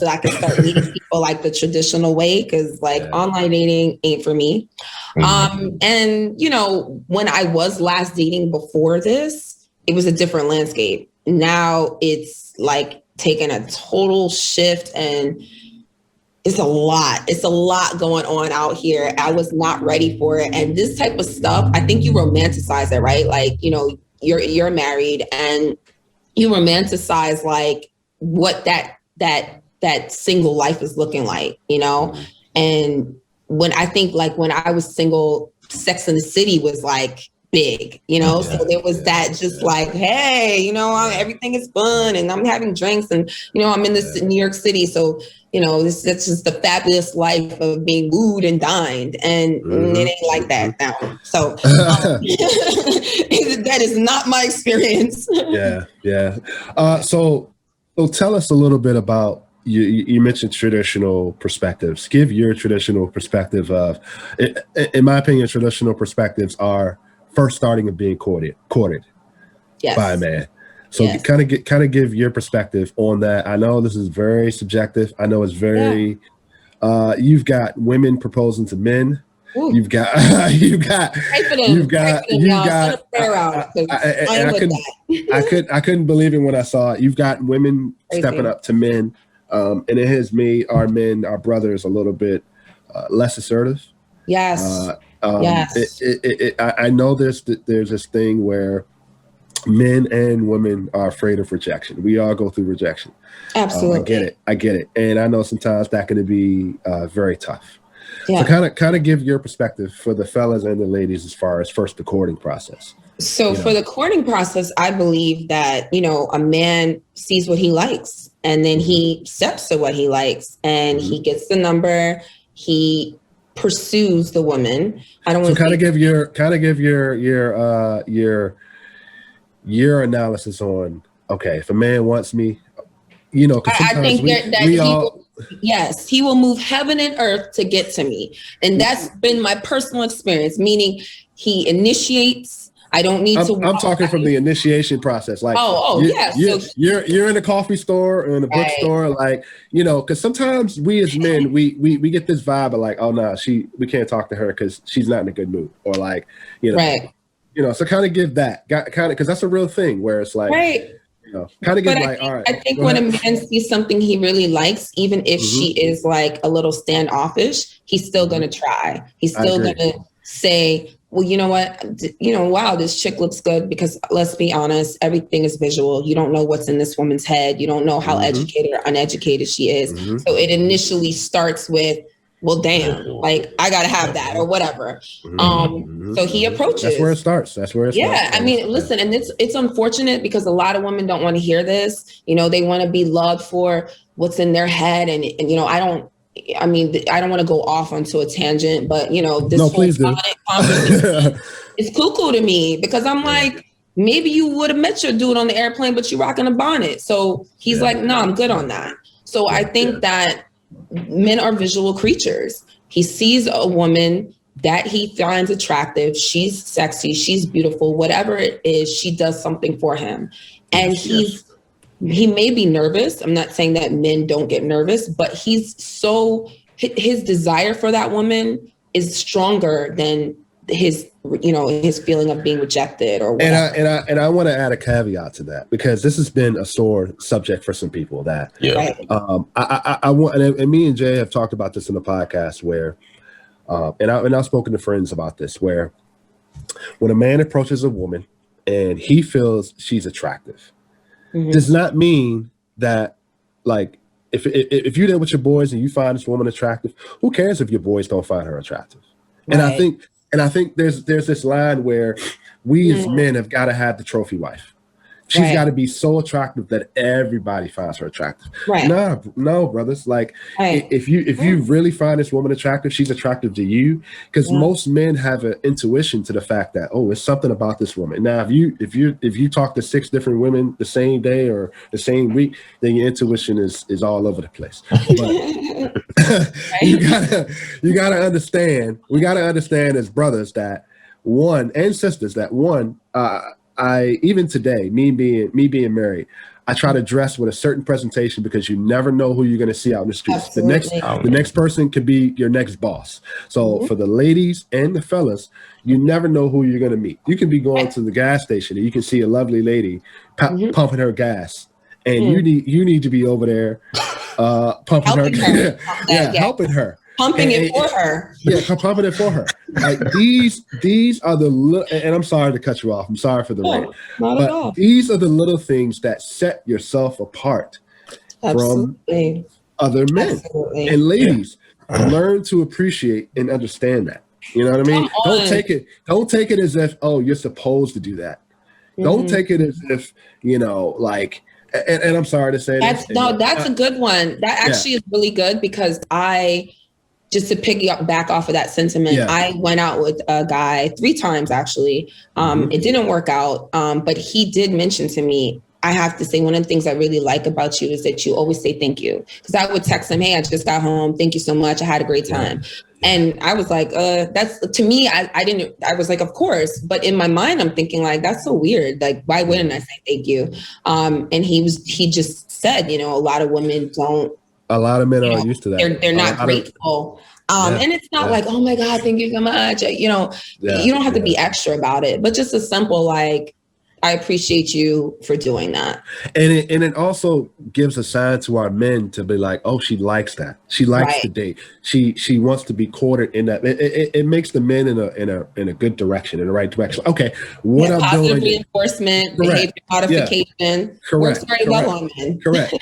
so I can start meeting people like the traditional way, because like online dating ain't for me. And you know, when I was last dating before this, it was a different landscape. Now it's like taking a total shift, and it's a lot. It's a lot going on out here. I was not ready for it. And this type of stuff, I think you romanticize it, right? Like, you know, you're married and you romanticize like what that single life is looking like, you know? And when I think like when I was single, Sex in the City was like big, you know? So there was that just like, hey, you know, everything is fun and I'm having drinks and, you know, I'm in this New York City. So, you know, that's just the fabulous life of being wooed and dined. And it ain't like that now. So that is not my experience. So tell us a little bit about, you mentioned traditional perspectives. Give your traditional perspective of, in my opinion, traditional perspectives are first starting of being courted by a man. So kind of give your perspective on that. I know this is very subjective. I know it's very, you've got women proposing to men. Ooh. You've got I couldn't believe it when I saw it. You've got women stepping up to men. And it has made our brothers a little bit less assertive. Yes. I know there's this thing where men and women are afraid of rejection. We all go through rejection. Absolutely. I get it. And I know sometimes that can be very tough. So kind of give your perspective for the fellas and the ladies as far as first the courting process. So for the courting process, I believe that, you know, a man sees what he likes and then he steps to what he likes and he gets the number, he pursues the woman. I don't want to give your analysis on, okay, if a man wants me, you know, because sometimes he will move heaven and earth to get to me. And that's been my personal experience, meaning he initiates. I don't need to. I'm talking from the initiation process. Like, you're in a coffee store or in a bookstore, like, you know, because sometimes we as men, we get this vibe of like, oh no, we can't talk to her because she's not in a good mood, or like, you know, you know. So kind of give that, because that's a real thing where it's like, you know, kind of give all right. I think when a man sees something he really likes, even if she is like a little standoffish, he's still gonna try. He's still gonna say, well, you know what? You know, wow, this chick looks good, because let's be honest, everything is visual. You don't know what's in this woman's head. You don't know how educated or uneducated she is. So it initially starts with, well, damn, like I gotta have that or whatever. So he approaches. That's where it starts. I mean, listen, and it's unfortunate because a lot of women don't want to hear this. You know, they want to be loved for what's in their head, and you know, I don't want to go off onto a tangent, but you know, this whole conversation is cuckoo to me, because I'm like, maybe you would have met your dude on the airplane, but you rocking a bonnet. So he's like, no, I'm good on that. So I think that men are visual creatures. He sees a woman that he finds attractive. She's sexy. She's beautiful. Whatever it is, she does something for him. And he may be nervous. I'm not saying that men don't get nervous, but his desire for that woman is stronger than his feeling of being rejected or whatever. And I want to add a caveat to that, because this has been a sore subject for some people that I want, and me and Jay have talked about this in the podcast where, and I've spoken to friends about this, where when a man approaches a woman and he feels she's attractive, does not mean that, like, if you're there with your boys and you find this woman attractive, who cares if your boys don't find her attractive? And I think there's this line where we as men have got to have the trophy wife. She's got to be so attractive that everybody finds her attractive. No, brothers. Like, if you really find this woman attractive, she's attractive to you. Because most men have an intuition to the fact that, oh, it's something about this woman. Now, if you talk to 6 different women the same day or the same week, then your intuition is all over the place. But you gotta understand. We gotta understand as brothers that and sisters that I even today, me being married, I try to dress with a certain presentation because you never know who you're going to see out in the streets. Absolutely. The next person could be your next boss. So for the ladies and the fellas, you never know who you're going to meet. You can be going to the gas station and you can see a lovely lady pumping her gas, and you need to be over there pumping her. Helping her. Pumping it for her. Yeah, pumping it for her. Like these are the and I'm sorry to cut you off. I'm sorry for the rant. Not at all. These are the little things that set yourself apart from other men. Absolutely. And ladies, learn to appreciate and understand that. You know what I mean? Don't take it as if, oh, you're supposed to do that. Don't take it as if, like, and I'm sorry to say that's a good one. That actually is really good because just to back off of that sentiment, I went out with a guy 3 times actually. It didn't work out, but he did mention to me, I have to say, one of the things I really like about you is that you always say thank you. Because I would text him, hey, I just got home. Thank you so much. I had a great time. And I was like, that's, to me, I was like, of course. But in my mind, I'm thinking like, that's so weird. Like, why wouldn't I say thank you? And he just said, a lot of women don't. A lot of men aren't used to that. They're not grateful. And it's not like, oh my God, thank you so much. You don't have to be extra about it, but just a simple, like, I appreciate you for doing that. And it also gives a sign to our men to be like, oh, she likes that. She likes the date. She wants to be courted in that. It makes the men in a good direction, in the right direction. Okay, what I'm positive doing. Reinforcement, behavior modification. Correct. Works very well on men. Correct.